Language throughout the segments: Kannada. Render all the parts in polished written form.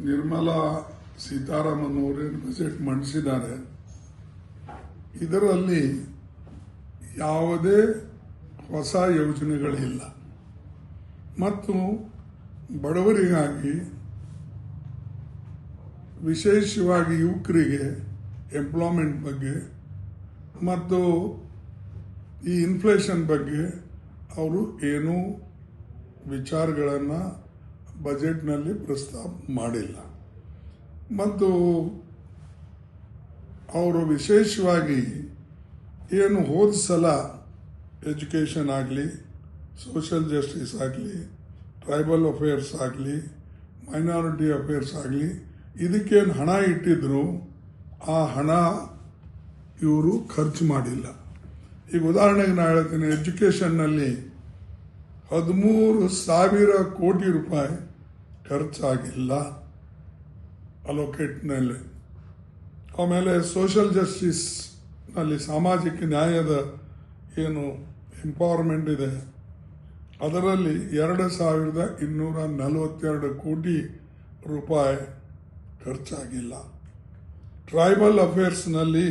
ನಿರ್ಮಲಾ ಸೀತಾರಾಮನ್ ಅವರೇನು ಬಜೆಟ್ ಮಂಡಿಸಿದ್ದಾರೆ, ಇದರಲ್ಲಿ ಯಾವುದೇ ಹೊಸ ಯೋಜನೆಗಳಿಲ್ಲ ಮತ್ತು ಬಡವರಿಗಾಗಿ ವಿಶೇಷವಾಗಿ ಯುವಕರಿಗೆ ಎಂಪ್ಲಾಯ್ಮೆಂಟ್ ಬಗ್ಗೆ ಮತ್ತು ಈ ಇನ್ಫ್ಲೇಷನ್ ಬಗ್ಗೆ ಅವರು ಏನೂ ವಿಚಾರಗಳನ್ನು ಬಜೆಟ್ನಲ್ಲಿ ಪ್ರಸ್ತಾಪ ಮಾಡಿಲ್ಲ. ಮತ್ತು ಅವರು ವಿಶೇಷವಾಗಿ ಏನು ಹೋದ ಸಲ ಎಜುಕೇಷನ್ ಆಗಲಿ, ಸೋಷಿಯಲ್ ಜಸ್ಟಿಸ್ ಆಗಲಿ, ಟ್ರೈಬಲ್ ಅಫೇರ್ಸ್ ಆಗಲಿ, ಮೈನಾರಿಟಿ ಅಫೇರ್ಸ್ ಆಗಲಿ, ಇದಕ್ಕೇನು ಹಣ ಇಟ್ಟಿದ್ರು ಆ ಹಣ ಇವರು ಖರ್ಚು ಮಾಡಿಲ್ಲ. ಈಗ ಉದಾಹರಣೆಗೆ ನಾನು ಹೇಳ್ತೀನಿ, ಎಜುಕೇಷನ್ನಲ್ಲಿ 13,000 ಕೋಟಿ ರೂಪಾಯಿ ಖರ್ಚಾಗಿಲ್ಲ ಅಲೋಕೇಟ್ನಲ್ಲಿ. ಆಮೇಲೆ ಸೋಷಿಯಲ್ ಜಸ್ಟಿಸ್ನಲ್ಲಿ ಸಾಮಾಜಿಕ ನ್ಯಾಯದ ಏನು ಎಂಪವರ್ಮೆಂಟ್ ಇದೆ ಅದರಲ್ಲಿ 2,242 ಕೋಟಿ ರೂಪಾಯಿ ಖರ್ಚಾಗಿಲ್ಲ. ಟ್ರೈಬಲ್ ಅಫೇರ್ಸ್ನಲ್ಲಿ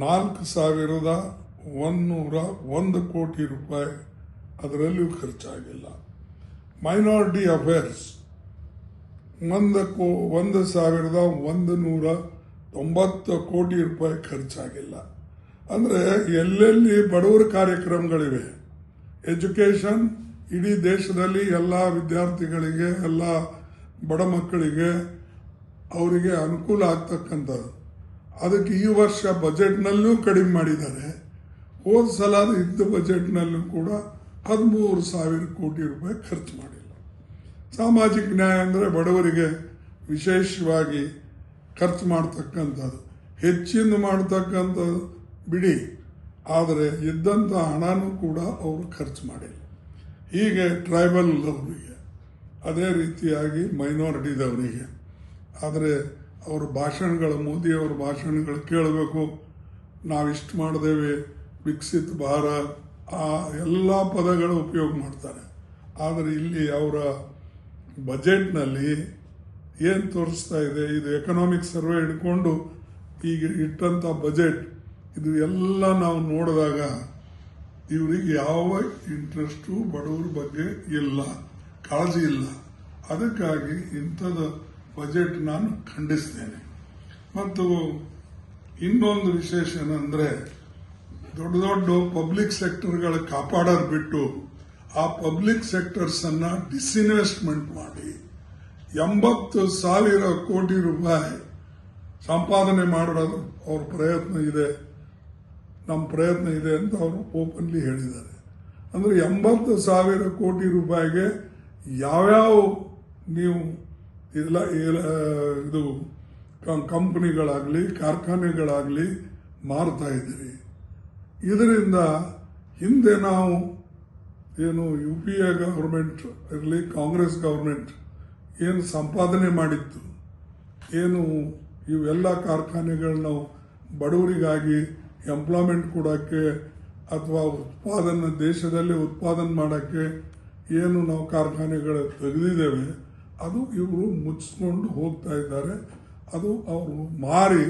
4,101 ಕೋಟಿ ರೂಪಾಯಿ ಅದರಲ್ಲಿಯೂ ಖರ್ಚಾಗಿಲ್ಲ. ಮೈನಾರಿಟಿ ಅಫೇರ್ಸ್ 1,190 ಕೋಟಿ ರೂಪಾಯಿ ಖರ್ಚಾಗಿಲ್ಲ. ಅಂದರೆ ಎಲ್ಲೆಲ್ಲಿ ಬಡವರ ಕಾರ್ಯಕ್ರಮಗಳಿವೆ, ಎಜುಕೇಷನ್ ಇಡೀ ದೇಶದಲ್ಲಿ ಎಲ್ಲ ವಿದ್ಯಾರ್ಥಿಗಳಿಗೆ, ಎಲ್ಲ ಬಡ ಮಕ್ಕಳಿಗೆ ಅವರಿಗೆ ಅನುಕೂಲ ಆಗ್ತಕ್ಕಂಥದ್ದು, ಅದಕ್ಕೆ ಈ ವರ್ಷ ಬಜೆಟ್ನಲ್ಲೂ ಕಡಿಮೆ ಮಾಡಿದ್ದಾರೆ. ಹೋದ ಸಲ ಇದ್ದ ಬಜೆಟ್ನಲ್ಲೂ ಕೂಡ 13,000 ಕೋಟಿ ರೂಪಾಯಿ ಖರ್ಚು ಮಾಡಿಲ್ಲ. ಸಾಮಾಜಿಕ ನ್ಯಾಯ ಅಂದರೆ ಬಡವರಿಗೆ ವಿಶೇಷವಾಗಿ ಖರ್ಚು ಮಾಡ್ತಕ್ಕಂಥದ್ದು, ಹೆಚ್ಚಿನ ಮಾಡ್ತಕ್ಕಂಥದ್ದು ಬಿಡಿ, ಆದರೆ ಇದ್ದಂಥ ಹಣನೂ ಕೂಡ ಅವರು ಖರ್ಚು ಮಾಡಿಲ್ಲ. ಹೀಗೆ ಟ್ರೈಬಲ್ ಅವರಿಗೆ, ಅದೇ ರೀತಿಯಾಗಿ ಮೈನಾರಿಟಿದವರಿಗೆ. ಆದರೆ ಅವ್ರ ಭಾಷಣಗಳು, ಮೋದಿಯವರ ಭಾಷಣಗಳು ಕೇಳಬೇಕು, ನಾವಿಷ್ಟು ಮಾಡಿದೇವೆ, ವಿಕಸಿತ ಭಾರತ್, ಆ ಎಲ್ಲ ಪದಗಳು ಉಪಯೋಗ ಮಾಡ್ತಾರೆ. ಆದರೆ ಇಲ್ಲಿ ಅವರ ಬಜೆಟ್ನಲ್ಲಿ ಏನು ತೋರಿಸ್ತಾ ಇದೆ, ಇದು ಎಕನಾಮಿಕ್ ಸರ್ವೆ ಹಿಡ್ಕೊಂಡು ಈಗ ಇಟ್ಟಂಥ ಬಜೆಟ್, ಇದು ಎಲ್ಲ ನಾವು ನೋಡಿದಾಗ ಇವರಿಗೆ ಯಾವ ಇಂಟ್ರೆಸ್ಟು ಬಡವರ ಬಗ್ಗೆ ಇಲ್ಲ, ಕಾಳಜಿ ಇಲ್ಲ. ಅದಕ್ಕಾಗಿ ಇಂಥದ್ದು ಬಜೆಟ್ ನಾನು ಖಂಡಿಸ್ತೇನೆ. ಮತ್ತು ಇನ್ನೊಂದು ವಿಶೇಷ ಏನಂದರೆ, ದೊಡ್ಡ ದೊಡ್ಡ ಪಬ್ಲಿಕ್ ಸೆಕ್ಟರ್ಗಳ ಕಾಪಾಡೋದು ಬಿಟ್ಟು ಆ ಪಬ್ಲಿಕ್ ಸೆಕ್ಟರ್ಸ್ ಅನ್ನ ಡಿಸ್ಇನ್ವೆಸ್ಟ್ಮೆಂಟ್ ಮಾಡಿ 80,000 ಕೋಟಿ ರೂಪಾಯಿ ಸಂಪಾದನೆ ಮಾಡೋದು ಅವ್ರ ಪ್ರಯತ್ನ ಇದೆ, ನಮ್ಮ ಪ್ರಯತ್ನ ಇದೆ ಅಂತ ಅವರು ಓಪನ್ಲಿ ಹೇಳಿದ್ದಾರೆ. ಅಂದರೆ 80,000 ಕೋಟಿ ರೂಪಾಯಿಗೆ ಯಾವ್ಯಾವ ನೀವು ಇದು ಕಂಪನಿಗಳಾಗಲಿ, ಕಾರ್ಖಾನೆಗಳಾಗಲಿ ಮಾರ್ತಾ ಇದ್ದೀರಿ. ಇದರಿಂದ ಹಿಂದೆ ನಾವು ಏನು UPA ಗವರ್ಮೆಂಟ್ ಇರಲಿ, ಕಾಂಗ್ರೆಸ್ ಗವರ್ಮೆಂಟ್ ಏನು ಸಂಪಾದನೆ ಮಾಡಿತ್ತು, ಏನು ಇವೆಲ್ಲ ಕಾರ್ಖಾನೆಗಳನ್ನ ನಾವು ಬಡವರಿಗಾಗಿ ಎಂಪ್ಲಾಯ್ಮೆಂಟ್ ಕೊಡೋಕ್ಕೆ ಅಥವಾ ದೇಶದಲ್ಲಿ ಉತ್ಪಾದನೆ ಮಾಡೋಕ್ಕೆ ಏನು ನಾವು ಕಾರ್ಖಾನೆಗಳು ತೆಗೆದಿದ್ದೇವೆ, ಅದು ಇವರು ಮುಚ್ಚಿಕೊಂಡು ಹೋಗ್ತಾ ಇದ್ದಾರೆ. ಅದು ಅವರು ಮಾರಿ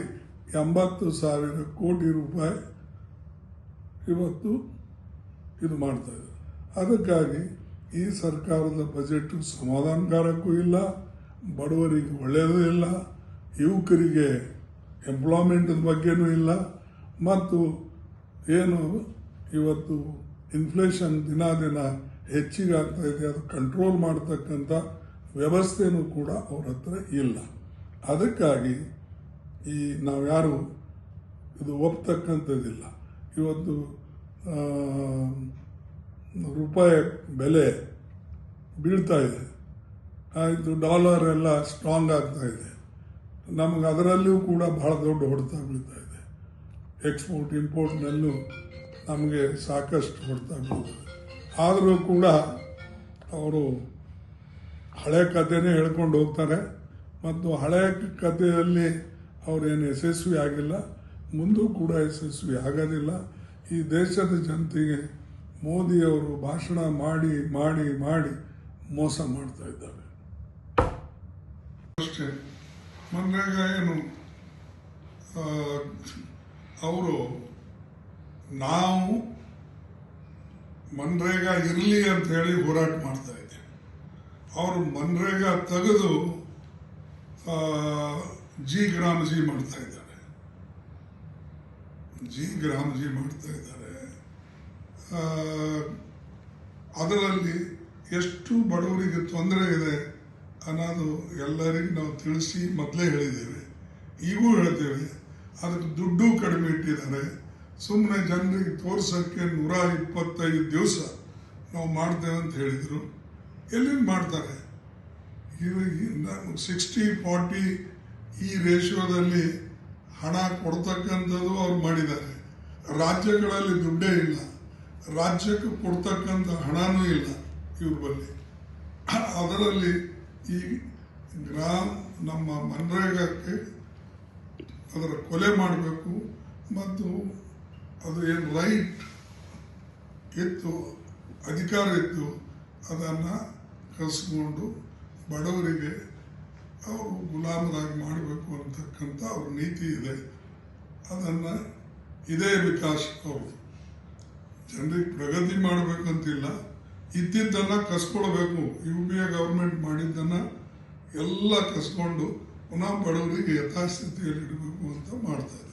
80,000 ಕೋಟಿ ರೂಪಾಯಿ ಇವತ್ತು ಇದು ಮಾಡ್ತಾ ಇದ್ದಾರೆ. ಅದಕ್ಕಾಗಿ ಈ ಸರ್ಕಾರದ ಬಜೆಟ್ ಸಮಾಧಾನಕಾರಕ್ಕೂ ಇಲ್ಲ, ಬಡವರಿಗೆ ಒಳ್ಳೆಯದೂ ಇಲ್ಲ, ಯುವಕರಿಗೆ ಎಂಪ್ಲಾಯ್ಮೆಂಟ್ ಬಗ್ಗೆನೂ ಇಲ್ಲ, ಮತ್ತು ಏನು ಇವತ್ತು ಇನ್ಫ್ಲೇಷನ್ ದಿನ ದಿನ ಹೆಚ್ಚಿಗೆ ಆಗ್ತಾ ಇದೆ, ಅದು ಕಂಟ್ರೋಲ್ ಮಾಡ್ತಕ್ಕಂಥ ವ್ಯವಸ್ಥೆನೂ ಕೂಡ ಅವ್ರ ಹತ್ರ ಇಲ್ಲ. ಅದಕ್ಕಾಗಿ ಈ ನಾವ್ಯಾರು ಇದು ಒಪ್ತಕ್ಕಂಥದ್ದಿಲ್ಲ. ಇವತ್ತು ರೂಪಾಯಿ ಬೆಲೆ ಬೀಳ್ತಾ ಇದೆ, ಆಯಿತು, ಡಾಲರ್ ಎಲ್ಲ ಸ್ಟ್ರಾಂಗ್ ಆಗ್ತಾ ಇದೆ, ನಮಗೆ ಅದರಲ್ಲಿಯೂ ಕೂಡ ಬಹಳ ದೊಡ್ಡ ಹೊಡೆತ ಬೀಳ್ತಾ ಇದೆ. ಎಕ್ಸ್ಪೋರ್ಟ್ ಇಂಪೋರ್ಟ್ನಲ್ಲೂ ನಮಗೆ ಸಾಕಷ್ಟು ಹೊಡೆತ ಬೀಳ್ತದೆ. ಆದರೂ ಕೂಡ ಅವರು ಹಳೆ ಕಥೆನೇ ಹೇಳ್ಕೊಂಡು ಹೋಗ್ತಾರೆ ಮತ್ತು ಹಳೆಯ ಕಥೆಯಲ್ಲಿ ಅವರೇನು ಯಶಸ್ವಿ ಆಗಿಲ್ಲ, ಮುಂದೂ ಕೂಡ ಯಶಸ್ವಿ ಆಗೋದಿಲ್ಲ. ಈ ದೇಶದ ಜನತೆಗೆ ಮೋದಿಯವರು ಭಾಷಣ ಮಾಡಿ ಮಾಡಿ ಮಾಡಿ ಮೋಸ ಮಾಡ್ತಾ ಇದ್ದಾರೆ. ಅಷ್ಟೇ. ಮನ್ರೇಗಾ ಏನು ಅವರು ನಾವು ಮನ್ರೇಗಾ ಇರಲಿ ಅಂತ ಹೇಳಿ ಹೋರಾಟ ಮಾಡ್ತಾ ಇದ್ದೇವೆ. ಅವರು ಮನ್ರೇಗಾ ತೆಗೆದು ಜಿ ಗ್ರಾಮಜಿ ಮಾಡ್ತಾ ಇದ್ದಾರೆ. ಅದರಲ್ಲಿ ಎಷ್ಟು ಬಡವರಿಗೆ ತೊಂದರೆ ಇದೆ ಅನ್ನೋದು ಎಲ್ಲರಿಗೂ ನಾವು ತಿಳಿಸಿ ಮೊದಲೇ ಹೇಳಿದ್ದೇವೆ, ಈಗೂ ಹೇಳ್ತೇವೆ. ಅದಕ್ಕೆ ದುಡ್ಡು ಕಡಿಮೆ ಇಟ್ಟಿದ್ದಾರೆ. ಸುಮ್ಮನೆ ಜನರಿಗೆ ತೋರ್ಸೋಕ್ಕೆ 125 ದಿವಸ ನಾವು ಮಾಡ್ತೇವೆ ಅಂತ ಹೇಳಿದರು. ಎಲ್ಲಿಂದ ಮಾಡ್ತಾರೆ? ಇವಾಗ 60-40 ಈ ರೇಷಿಯೋದಲ್ಲಿ ಹಣ ಕೊಡ್ತಕ್ಕಂಥದ್ದು ಅವ್ರು ಮಾಡಿದ್ದಾರೆ. ರಾಜ್ಯಗಳಲ್ಲಿ ದುಡ್ಡೇ ಇಲ್ಲ, ರಾಜ್ಯಕ್ಕೆ ಕೊಡ್ತಕ್ಕಂಥ ಹಣನೂ ಇಲ್ಲ ಇವ್ರ ಬಳಿ. ಅದರಲ್ಲಿ ಈ ನಮ್ಮ ಮನ್ರೇಗಾಕ್ಕೆ ಅದರ ಕೊಲೆ ಮಾಡಬೇಕು ಮತ್ತು ಅದು ಏನು ರೈಟ್ ಇತ್ತು, ಅಧಿಕಾರ ಇತ್ತು, ಅದನ್ನು ಕಸ್ಕೊಂಡು ಬಡವರಿಗೆ ಅವರು ಗುಲಾಮರಾಗಿ ಮಾಡಬೇಕು ಅಂತಕ್ಕಂಥ ಅವ್ರ ನೀತಿ ಇದೆ. ಅದನ್ನು ಇದೇ ವಿಕಾಸ್ ಅವರು ಜನರಿಗೆ ಪ್ರಗತಿ ಮಾಡಬೇಕಂತಿಲ್ಲ, ಇದ್ದಿದ್ದನ್ನು ಕಸ್ಕೊಳ್ಬೇಕು. UPA ಗೌರ್ಮೆಂಟ್ ಮಾಡಿದ್ದನ್ನು ಎಲ್ಲ ಕಸ್ಕೊಂಡು ಪುನಃ ಬಡವರಿಗೆ ಯಥಾಸ್ಥಿತಿಯಲ್ಲಿ ಇಡಬೇಕು ಅಂತ ಮಾಡ್ತಾರೆ.